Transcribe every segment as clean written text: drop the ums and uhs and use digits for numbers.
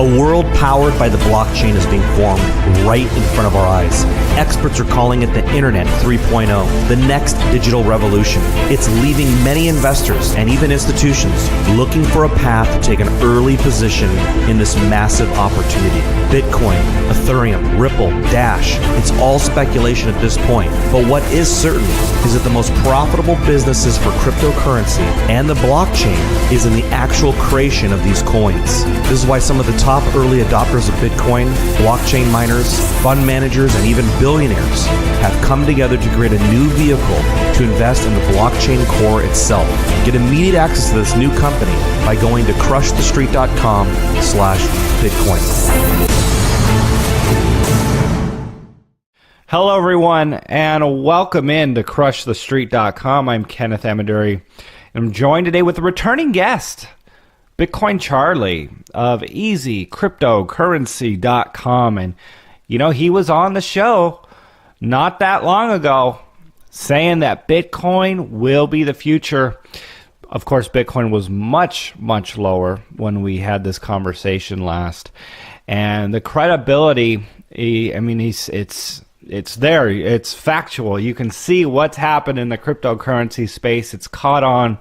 A world powered by the blockchain is being formed right in front of our eyes. Experts are calling it the Internet 3.0, the next digital revolution. It's leaving many investors and even institutions looking for a path to take an early position in this massive opportunity. Bitcoin, Ethereum, Ripple, Dash, it's all speculation at this point. But what is certain is that the most profitable businesses for cryptocurrency and the blockchain is in the actual creation of these coins. This is why some of the top early adopters of Bitcoin, blockchain miners, fund managers, and even billionaires have come together to create a new vehicle to invest in the blockchain core itself. Get immediate access to this new company by going to crushthestreet.com/Bitcoin. Hello, everyone, and welcome in to crushthestreet.com. I'm Kenneth Amaduri, and I'm joined today with a returning guest, Bitcoin Charlie of EasyCryptocurrency.com. And, you know, he was on the show not that long ago saying that Bitcoin will be the future. Of course, Bitcoin was much, much lower when we had this conversation last. And the credibility, it's there. It's factual. You can see what's happened in the cryptocurrency space. It's caught on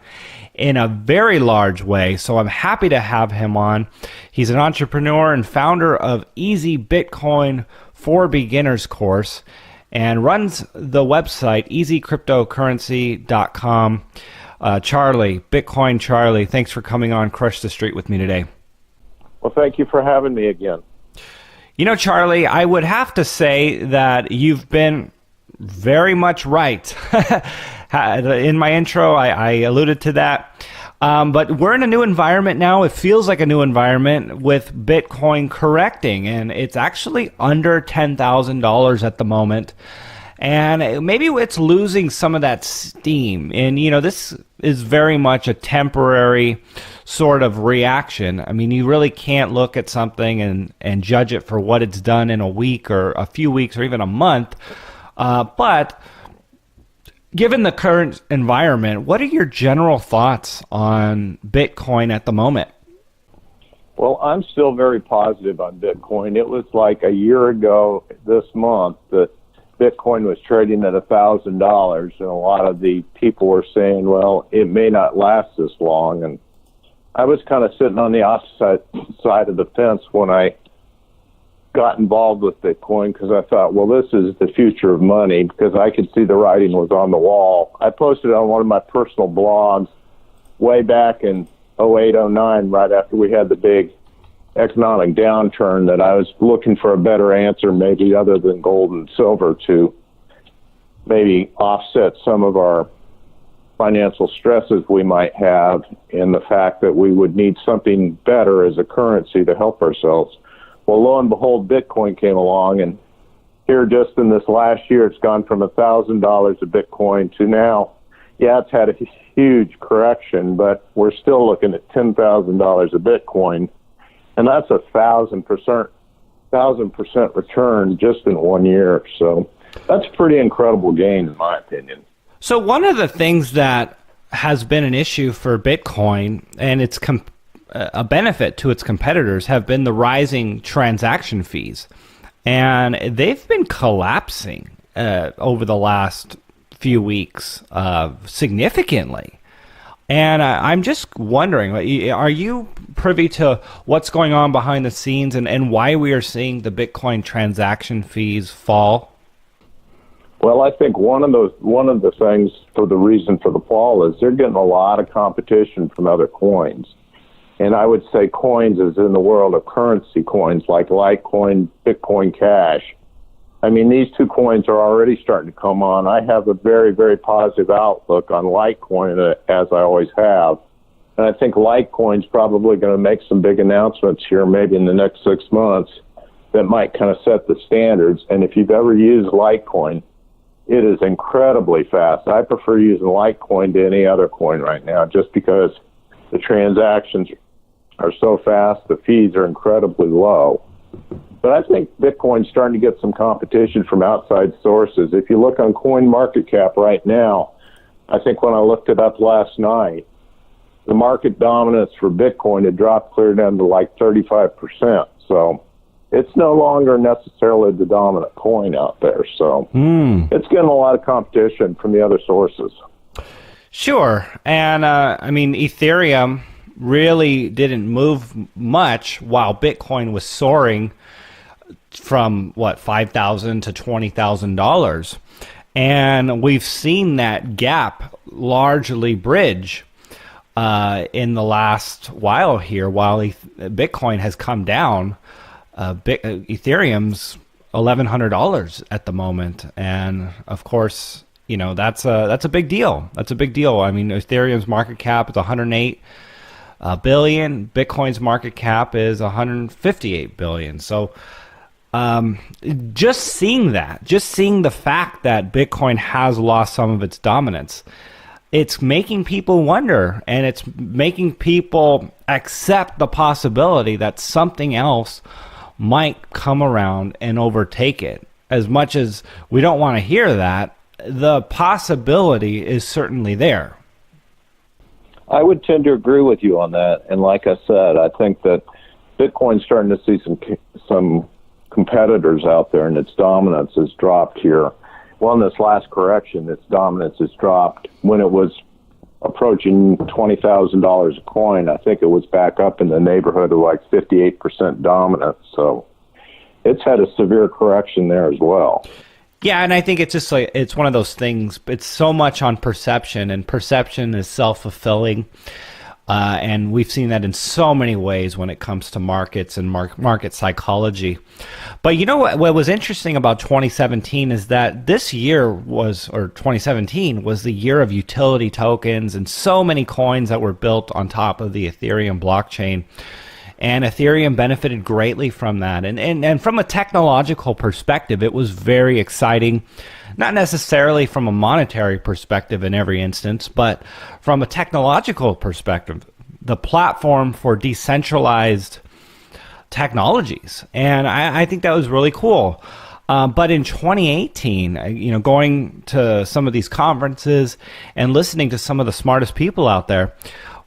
in a very large way. So I'm happy to have him on. He's an entrepreneur and founder of Easy Bitcoin for Beginners course and runs the website easycryptocurrency.com. Charlie, Bitcoin Charlie, thanks for coming on Crush the Street with me today. Well, thank you for having me again. You know, Charlie, I would have to say that you've been very much right. In my intro, I alluded to that. But we're in a new environment now. It feels like a new environment with Bitcoin correcting, and it's actually under $10,000 at the moment. And maybe it's losing some of that steam. And, you know, this is very much a temporary sort of reaction. I mean, you really can't look at something and judge it for what it's done in a week or a few weeks or even a month. But given the current environment, what are your general thoughts on Bitcoin at the moment? Well, I'm still very positive on Bitcoin. It was like a year ago this month that Bitcoin was trading at $1,000, and a lot of the people were saying, well, it may not last this long. And I was kind of sitting on the opposite side of the fence when I got involved with Bitcoin, because I thought, well, this is the future of money, because I could see the writing was on the wall. I posted on one of my personal blogs way back in 08, 09, right after we had the big economic downturn, that I was looking for a better answer, maybe other than gold and silver, to maybe offset some of our financial stresses we might have, in the fact that we would need something better as a currency to help ourselves. Well, lo and behold, Bitcoin came along, and here just in this last year, it's gone from $1,000 a Bitcoin to now, yeah, it's had a huge correction, but we're still looking at $10,000 a Bitcoin, and that's 1,000% return just in 1 year. So that's a pretty incredible gain, in my opinion. So one of the things that has been an issue for Bitcoin, and it's a benefit to its competitors, have been the rising transaction fees. And they've been collapsing over the last few weeks significantly. And I'm just wondering, are you privy to what's going on behind the scenes and why we are seeing the Bitcoin transaction fees fall? Well, I think one of the things for the reason for the fall is they're getting a lot of competition from other coins. And I would say coins is in the world of currency coins like Litecoin, Bitcoin Cash. I mean, these two coins are already starting to come on. I have a very, very positive outlook on Litecoin, as I always have. And I think Litecoin's probably going to make some big announcements here maybe in the next 6 months that might kind of set the standards. And if you've ever used Litecoin, it is incredibly fast. I prefer using Litecoin to any other coin right now, just because the transactions are so fast, the fees are incredibly low. But I think Bitcoin's starting to get some competition from outside sources. If you look on CoinMarketCap right now, I think when I looked it up last night, the market dominance for Bitcoin had dropped clear down to like 35%. So it's no longer necessarily the dominant coin out there. So it's getting a lot of competition from the other sources. Sure. And I mean, Ethereum really didn't move much while Bitcoin was soaring from $5,000 to $20,000. And we've seen that gap largely bridge in the last while here, while Bitcoin has come down. Ethereum's $1,100 at the moment, and of course, that's a big deal. That's a big deal. I mean, Ethereum's market cap is 108 billion. Bitcoin's market cap is 158 billion. So, just seeing the fact that Bitcoin has lost some of its dominance, it's making people wonder, and it's making people accept the possibility that something else might come around and overtake it. As much as we don't want to hear that, the possibility is certainly there. I would tend to agree with you on that. And like I said, I think that Bitcoin's starting to see some competitors out there, and its dominance has dropped here. Well, in this last correction, its dominance has dropped. When it was approaching $20,000 a coin, I think it was back up in the neighborhood of like 58% dominance. So it's had a severe correction there as well. Yeah, and I think it's just like, it's one of those things. It's so much on perception, and perception is self-fulfilling. And we've seen that in so many ways when it comes to markets and market psychology. But you know what was interesting about 2017 is that this year 2017 was the year of utility tokens and so many coins that were built on top of the Ethereum blockchain. And Ethereum benefited greatly from that. And from a technological perspective, it was very exciting. Not necessarily from a monetary perspective in every instance, but from a technological perspective, the platform for decentralized technologies. And I think that was really cool. But in 2018, going to some of these conferences and listening to some of the smartest people out there,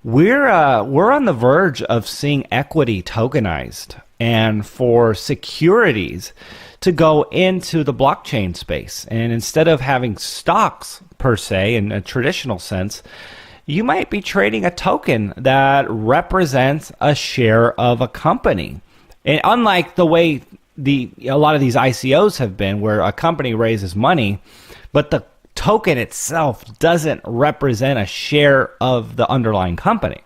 we're on the verge of seeing equity tokenized, and for securities to go into the blockchain space. And instead of having stocks per se in a traditional sense, you might be trading a token that represents a share of a company. And unlike the way a lot of these ICOs have been, where a company raises money, but the token itself doesn't represent a share of the underlying company.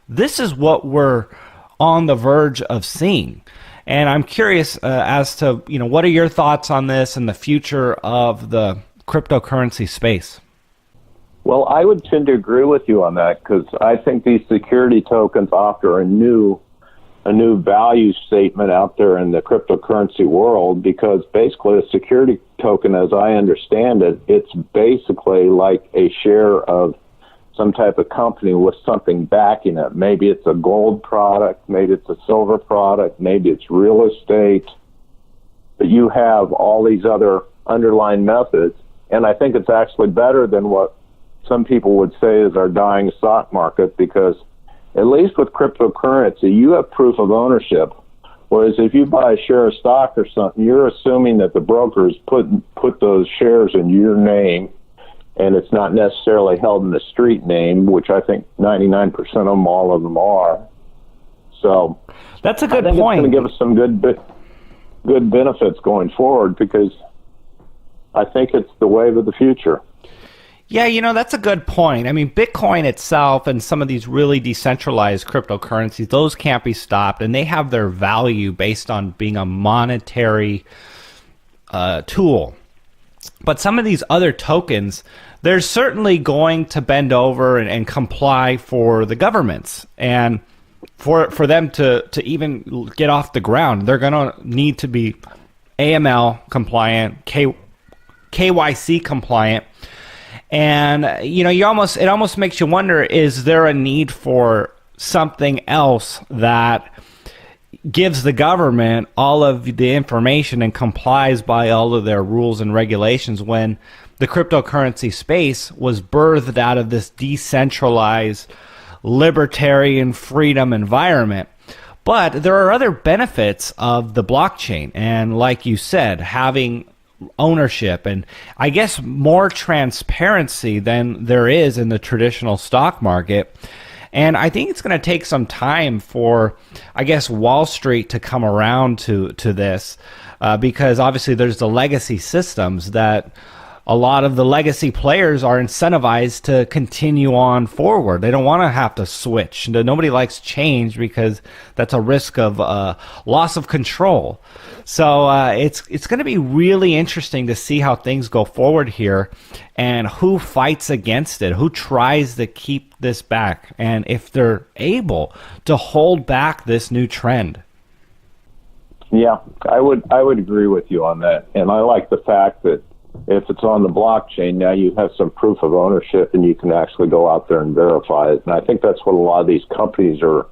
This is what we're on the verge of seeing. And I'm curious as to, what are your thoughts on this and the future of the cryptocurrency space? Well, I would tend to agree with you on that, because I think these security tokens offer a new value statement out there in the cryptocurrency world, because basically a security token, as I understand it, it's basically like a share of some type of company with something backing it. Maybe it's a gold product, maybe it's a silver product, maybe it's real estate. But you have all these other underlying methods, and I think it's actually better than what some people would say is our dying stock market, because at least with cryptocurrency, you have proof of ownership. Whereas if you buy a share of stock or something, you're assuming that the brokers put those shares in your name, and it's not necessarily held in the street name, which I think 99% of them, all of them are. So that's a good point. point. It's going to give us some good benefits going forward, because I think it's the wave of the future. Yeah, that's a good point. I mean, Bitcoin itself and some of these really decentralized cryptocurrencies, those can't be stopped, and they have their value based on being a monetary tool. But some of these other tokens, they're certainly going to bend over and comply for the governments. And for them to even get off the ground, they're going to need to be AML compliant, KYC compliant. And it almost makes you wonder, is there a need for something else that gives the government all of the information and complies by all of their rules and regulations, when the cryptocurrency space was birthed out of this decentralized libertarian freedom environment. But there are other benefits of the blockchain. And like you said, having ownership and I guess more transparency than there is in the traditional stock market. And I think it's going to take some time for, I guess, Wall Street to come around to this because obviously there's the legacy systems that a lot of the legacy players are incentivized to continue on forward. They don't want to have to switch. Nobody likes change because that's a risk of loss of control. So it's going to be really interesting to see how things go forward here and who fights against it, who tries to keep this back, and if they're able to hold back this new trend. Yeah, I would agree with you on that. And I like the fact that if it's on the blockchain, now you have some proof of ownership and you can actually go out there and verify it. And I think that's what a lot of these companies are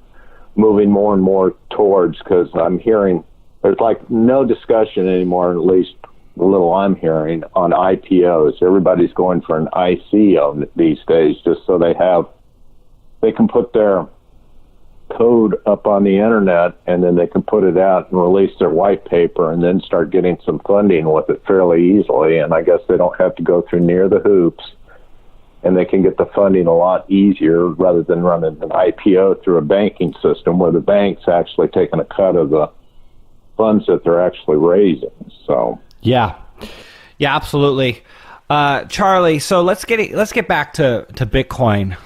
moving more and more towards, because I'm hearing there's like no discussion anymore, at least the little I'm hearing, on IPOs. Everybody's going for an ICO these days just so they can put their code up on the internet and then they can put it out and release their white paper and then start getting some funding with it fairly easily. And I guess they don't have to go through near the hoops and they can get the funding a lot easier rather than running an IPO through a banking system where the bank's actually taking a cut of the funds that they're actually raising. So yeah, absolutely. Charlie, so let's get back to Bitcoin.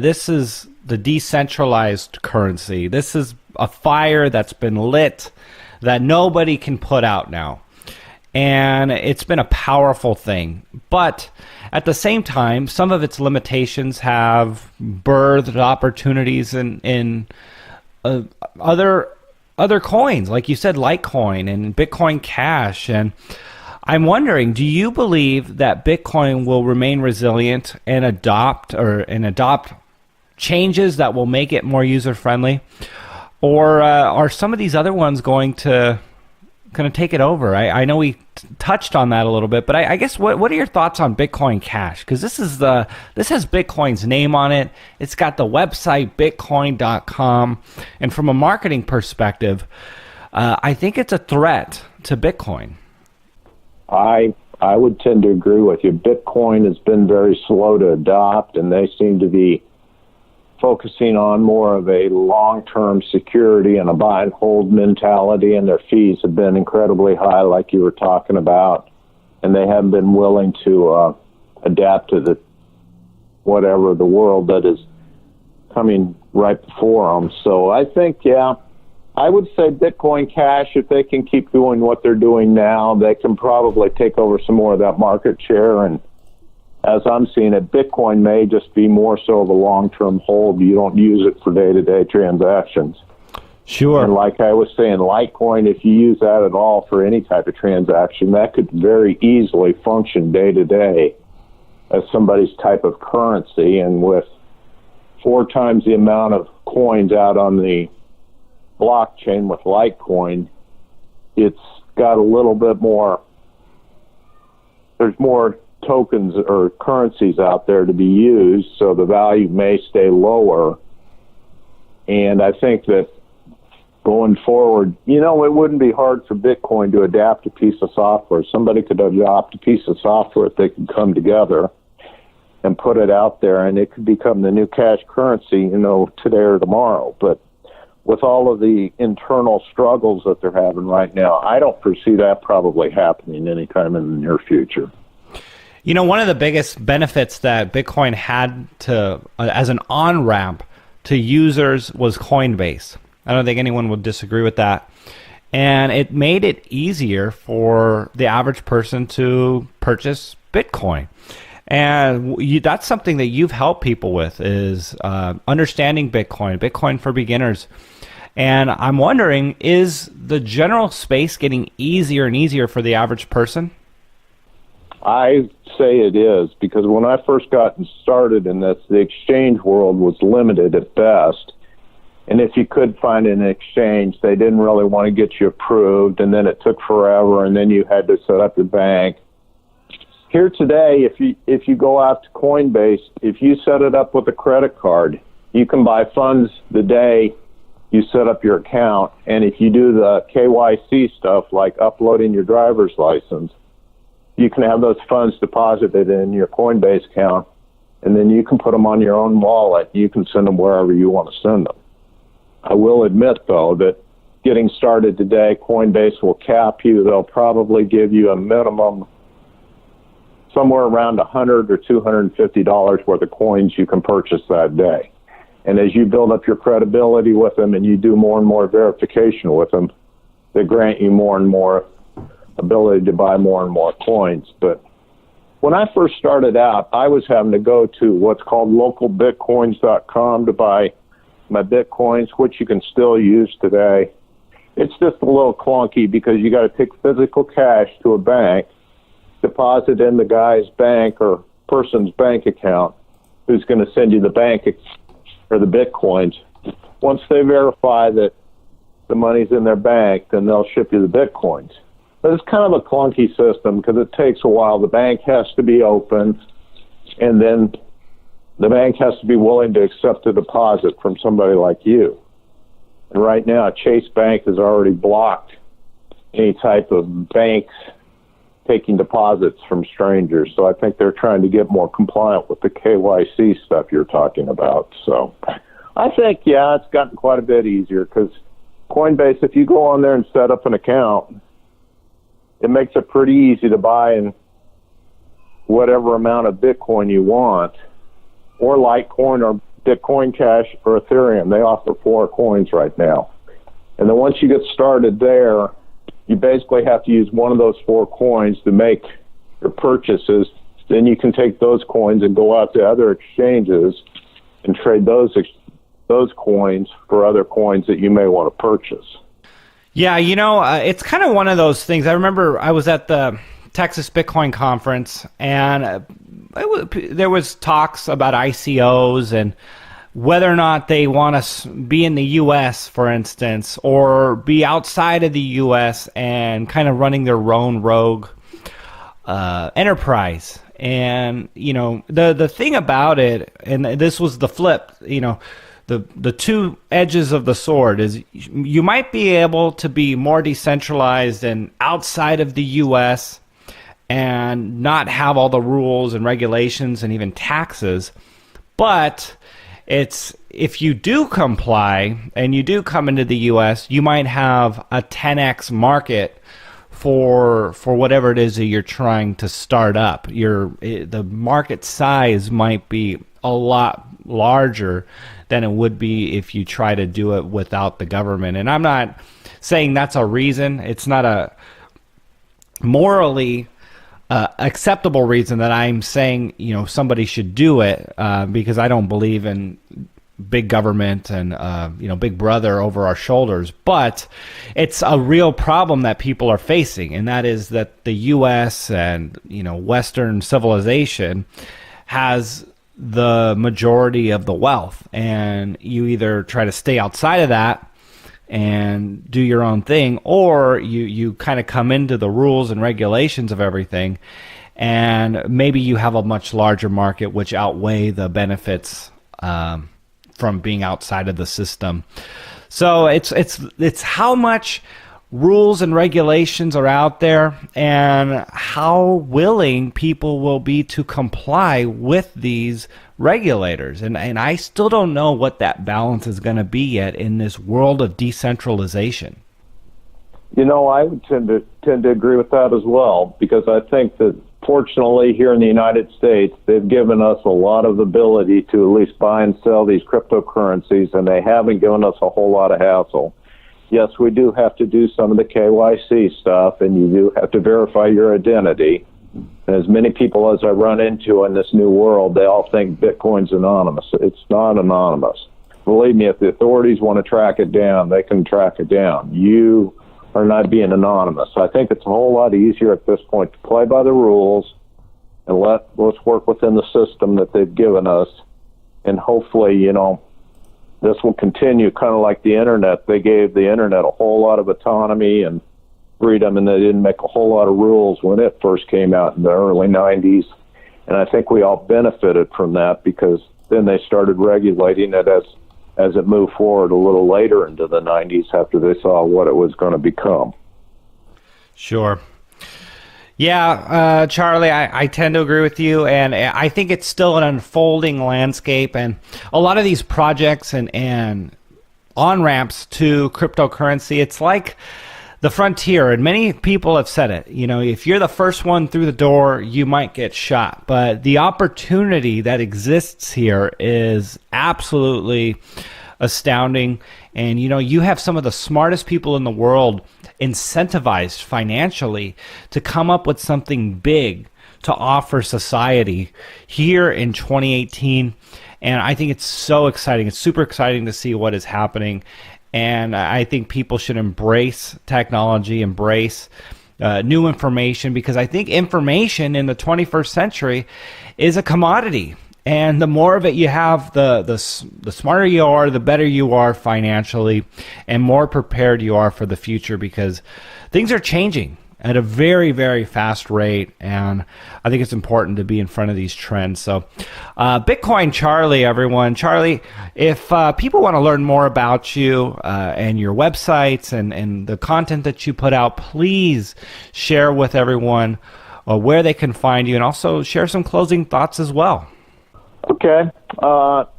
This is the decentralized currency. This is a fire that's been lit that nobody can put out now. And it's been a powerful thing. But at the same time, some of its limitations have birthed opportunities in other coins, like you said, Litecoin and Bitcoin Cash. And I'm wondering, do you believe that Bitcoin will remain resilient and adopt changes that will make it more user-friendly? Or are some of these other ones going to take it over? I know we touched on that a little bit, but I guess what are your thoughts on Bitcoin Cash? Because this has Bitcoin's name on it. It's got the website bitcoin.com, and from a marketing perspective, I think it's a threat to Bitcoin. I would tend to agree with you. Bitcoin has been very slow to adopt, and they seem to be focusing on more of a long-term security and a buy and hold mentality, and their fees have been incredibly high, like you were talking about, and they haven't been willing to adapt to the world that is coming right before them. So I think, I would say Bitcoin Cash, if they can keep doing what they're doing now, they can probably take over some more of that market share. And as I'm seeing it, Bitcoin may just be more so of a long-term hold. You don't use it for day-to-day transactions. Sure. And like I was saying, Litecoin, if you use that at all for any type of transaction, that could very easily function day-to-day as somebody's type of currency. And with 4 times the amount of coins out on the blockchain with Litecoin, it's got a little bit more, there's more tokens or currencies out there to be used, so the value may stay lower. And I think that going forward, it wouldn't be hard for Bitcoin to adapt a piece of software. Somebody could adopt a piece of software if they could come together and put it out there, and it could become the new cash currency, today or tomorrow. But with all of the internal struggles that they're having right now, I don't foresee that probably happening anytime in the near future. One of the biggest benefits that Bitcoin had as an on-ramp to users was Coinbase. I don't think anyone would disagree with that. And it made it easier for the average person to purchase Bitcoin. And that's something that you've helped people with, is understanding Bitcoin for beginners. And I'm wondering, is the general space getting easier and easier for the average person? I say it is, because when I first got started in this, the exchange world was limited at best. And if you could find an exchange, they didn't really want to get you approved, and then it took forever, and then you had to set up your bank. Here today, if you go out to Coinbase, if you set it up with a credit card, You can buy funds the day you set up your account, and if you do the KYC stuff like uploading your driver's license, you can have those funds deposited in your Coinbase account, and then you can put them on your own wallet. You can send them wherever you want to send them. I will admit, though, that getting started today, Coinbase will cap you. They'll probably give you a minimum somewhere around $100 or $250 worth of coins you can purchase that day. And as you build up your credibility with them and you do more and more verification with them, they grant you more and more ability to buy more and more coins. But when I first started out, I was having to go to what's called localbitcoins.com to buy my Bitcoins, which you can still use today. It's just a little clunky because you got to take physical cash to a bank, deposit in the guy's bank or person's bank account who's going to send you the bank or the Bitcoins. Once they verify that the money's in their bank, then they'll ship you the Bitcoins. But it's kind of a clunky system because it takes a while. The bank has to be open, and then the bank has to be willing to accept a deposit from somebody like you. And right now, Chase Bank has already blocked any type of banks taking deposits from strangers. So I think they're trying to get more compliant with the KYC stuff you're talking about. So I think, yeah, it's gotten quite a bit easier because Coinbase, if you go on there and set up an account, it makes it pretty easy to buy in whatever amount of Bitcoin you want, or Litecoin or Bitcoin Cash or Ethereum. They offer 4 coins right now. And then once you get started there, you basically have to use one of those 4 coins to make your purchases. Then you can take those coins and go out to other exchanges and trade those coins for other coins that you may want to purchase. Yeah, it's kind of one of those things. I remember I was at the Texas Bitcoin conference, and there was talks about ICOs and whether or not they want to be in the U.S., for instance, or be outside of the U.S. and kind of running their own rogue enterprise. And, the thing about it, and this was the flip, the two edges of the sword is you might be able to be more decentralized and outside of the U.S. and not have all the rules and regulations and even taxes. But if you do comply and you do come into the U.S., you might have a 10x market for whatever it is that you're trying to start up. The market size might be a lot larger than it would be if you try to do it without the government. And I'm not saying that's a reason. It's not a morally acceptable reason that I'm saying somebody should do it, because I don't believe in big government and big brother over our shoulders. But it's a real problem that people are facing, and that is that the U.S. and Western civilization has the majority of the wealth, and you either try to stay outside of that and do your own thing, or you kind of come into the rules and regulations of everything, and maybe you have a much larger market which outweigh the benefits from being outside of the system. So it's how much rules and regulations are out there and how willing people will be to comply with these regulators. And I still don't know what that balance is going to be yet in this world of decentralization. I would tend to agree with that as well, because I think that fortunately here in the United States, they've given us a lot of ability to at least buy and sell these cryptocurrencies, and they haven't given us a whole lot of hassle. Yes, we do have to do some of the KYC stuff, and you do have to verify your identity. And as many people as I run into in this new world, they all think Bitcoin's anonymous. It's not anonymous. Believe me, if the authorities want to track it down, they can track it down. You are not being anonymous. I think it's a whole lot easier at this point to play by the rules and let's work within the system that they've given us. And hopefully, this will continue, kind of like the internet. They gave the internet a whole lot of autonomy and freedom, and they didn't make a whole lot of rules when it first came out in the early 90s. And I think we all benefited from that because then they started regulating it as it moved forward a little later into the 90s after they saw what it was going to become. Sure. Yeah, Charlie, I tend to agree with you, and I think it's still an unfolding landscape, and a lot of these projects and on-ramps to cryptocurrency, it's like the frontier, and many people have said it. You know, if you're the first one through the door, you might get shot, but the opportunity that exists here is absolutely astounding. And you know, you have some of the smartest people in the world incentivized financially to come up with something big to offer society here in 2018. And I think it's so exciting. It's super exciting to see what is happening. And I think people should embrace technology, embrace new information, because I think information in the 21st century is a commodity. And the more of it you have, the smarter you are, the better you are financially, and more prepared you are for the future, because things are changing at a very, very fast rate, and I think it's important to be in front of these trends. So Bitcoin Charlie, everyone. Charlie, if people want to learn more about you and your websites and the content that you put out, please share with everyone where they can find you, and also share some closing thoughts as well. Okay.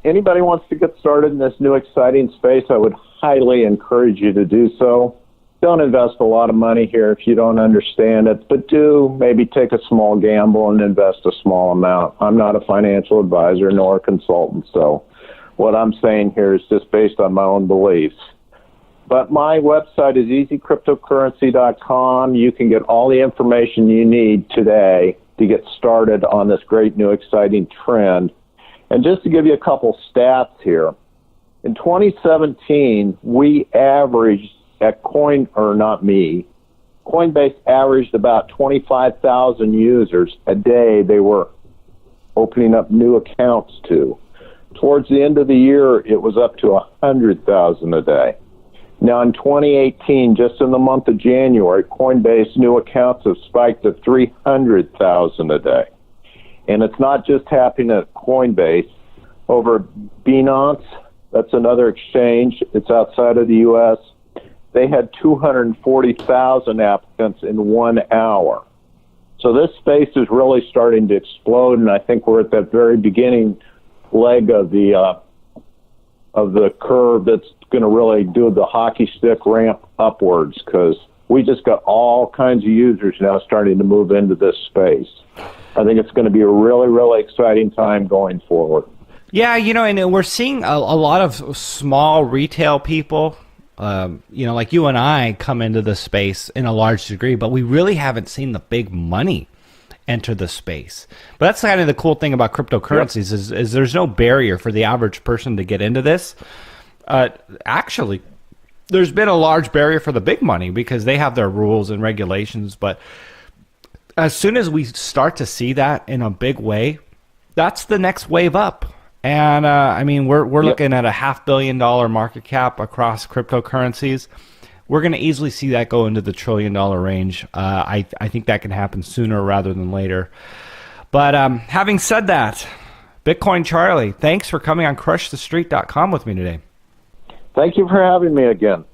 Anybody wants to get started in this new exciting space, I would highly encourage you to do so. Don't invest a lot of money here if you don't understand it, but do maybe take a small gamble and invest a small amount. I'm not a financial advisor nor a consultant, so what I'm saying here is just based on my own beliefs. But my website is easycryptocurrency.com. You can get all the information you need today to get started on this great new exciting trend. And just to give you a couple stats here, in 2017, we averaged at Coinbase averaged about 25,000 users a day they were opening up new accounts to. Towards the end of the year, it was up to 100,000 a day. Now in 2018, just in the month of January, Coinbase new accounts have spiked to 300,000 a day. And it's not just happening at Coinbase. Over Binance, that's another exchange. It's outside of the U.S. They had 240,000 applicants in 1 hour. So this space is really starting to explode, and I think we're at that very beginning leg of the curve that's going to really do the hockey stick ramp upwards, because we just got all kinds of users now starting to move into this space. I think it's going to be a really, really exciting time going forward. Yeah, you know, and we're seeing a lot of small retail people, you know, like you and I come into the space in a large degree, but we really haven't seen the big money enter the space. But that's kind of the cool thing about cryptocurrencies. Yep. is there's no barrier for the average person to get into this. Actually, there's been a large barrier for the big money because they have their rules and regulations, but as soon as we start to see that in a big way, that's the next wave up. And I mean, we're looking at a $500 million market cap across cryptocurrencies. We're going to easily see that go into the $1 trillion range. I think that can happen sooner rather than later. But having said that, Bitcoin Charlie, thanks for coming on CrushTheStreet.com with me today. Thank you for having me again.